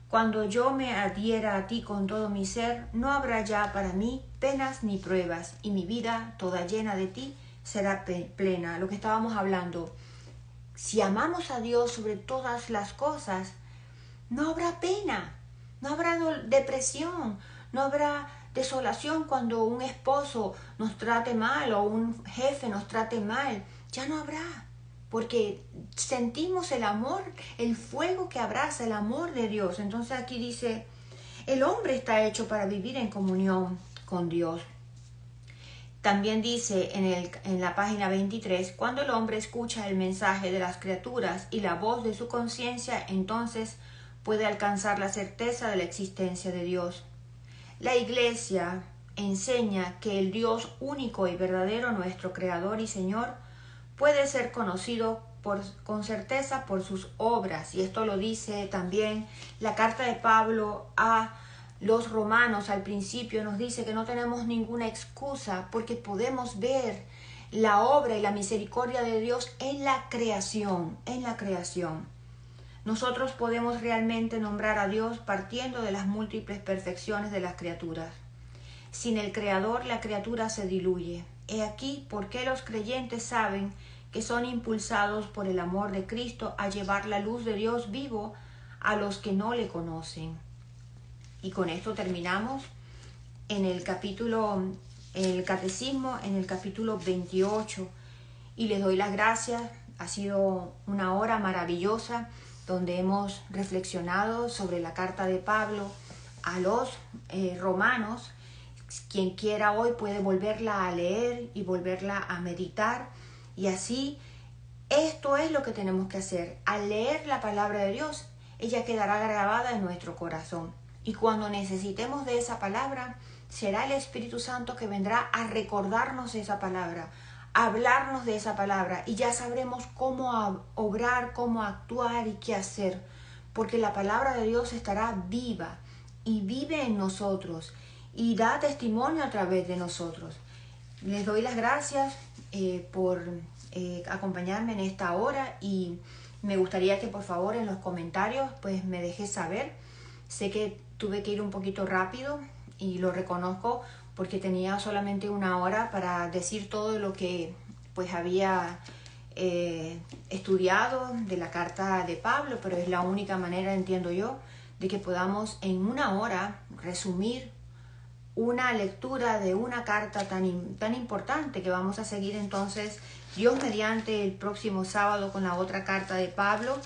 Cuando yo me adhiera a ti con todo mi ser, no habrá ya para mí penas ni pruebas, y mi vida, toda llena de ti, será plena. Lo que estábamos hablando, si amamos a Dios sobre todas las cosas, no habrá pena, no habrá depresión, no habrá desolación cuando un esposo nos trate mal o un jefe nos trate mal. Ya no habrá, porque sentimos el amor, el fuego que abraza el amor de Dios. Entonces aquí dice, el hombre está hecho para vivir en comunión con Dios. También dice en la página 23, cuando el hombre escucha el mensaje de las criaturas y la voz de su conciencia, entonces puede alcanzar la certeza de la existencia de Dios. La Iglesia enseña que el Dios único y verdadero, nuestro Creador y Señor, puede ser conocido con certeza por sus obras. Y esto lo dice también la carta de Pablo a los romanos. Al principio nos dice que no tenemos ninguna excusa porque podemos ver la obra y la misericordia de Dios en la creación, Nosotros podemos realmente nombrar a Dios partiendo de las múltiples perfecciones de las criaturas. Sin el Creador, la criatura se diluye. He aquí por qué los creyentes saben que son impulsados por el amor de Cristo a llevar la luz de Dios vivo a los que no le conocen. Y con esto terminamos en el Catecismo, en el capítulo 28. Y les doy las gracias. Ha sido una hora maravillosa donde hemos reflexionado sobre la carta de Pablo a los romanos. Quien quiera hoy puede volverla a leer y volverla a meditar. Y así, esto es lo que tenemos que hacer. Al leer la palabra de Dios, ella quedará grabada en nuestro corazón. Y cuando necesitemos de esa palabra, será el Espíritu Santo que vendrá a recordarnos esa palabra, a hablarnos de esa palabra. Y ya sabremos cómo obrar, cómo actuar y qué hacer. Porque la palabra de Dios estará viva y vive en nosotros y da testimonio a través de nosotros. Les doy las gracias por acompañarme en esta hora y me gustaría que por favor en los comentarios pues me dejes saber. Sé que tuve que ir un poquito rápido y lo reconozco porque tenía solamente una hora para decir todo lo que pues había estudiado de la carta de Pablo, pero es la única manera, entiendo yo, de que podamos en una hora resumir una lectura de una carta tan importante que vamos a seguir entonces, Dios mediante, el próximo sábado con la otra carta de Pablo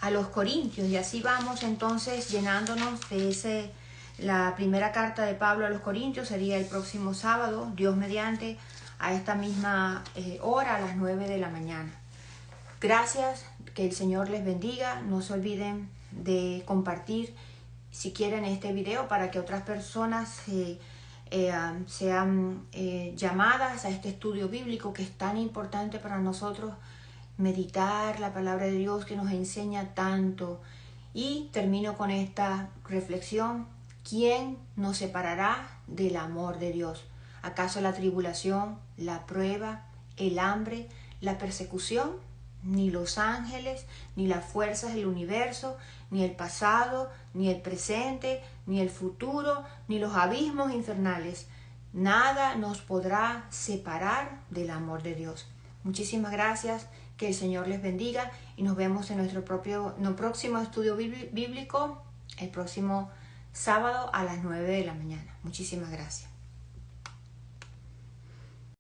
a los Corintios. Y así vamos entonces llenándonos de la primera carta de Pablo a los Corintios. Sería el próximo sábado, Dios mediante, a esta misma hora, a las 9 de la mañana. Gracias, que el Señor les bendiga. No se olviden de compartir si quieren este video para que otras personas sean llamadas a este estudio bíblico que es tan importante para nosotros, meditar la palabra de Dios que nos enseña tanto. Y termino con esta reflexión: ¿quién nos separará del amor de Dios? ¿Acaso la tribulación, la prueba, el hambre, la persecución? Ni los ángeles, ni las fuerzas del universo, ni el pasado, ni el presente, ni el futuro, ni los abismos infernales. Nada nos podrá separar del amor de Dios. Muchísimas gracias, que el Señor les bendiga y nos vemos en nuestro próximo estudio bíblico el próximo sábado a las 9 de la mañana. Muchísimas gracias.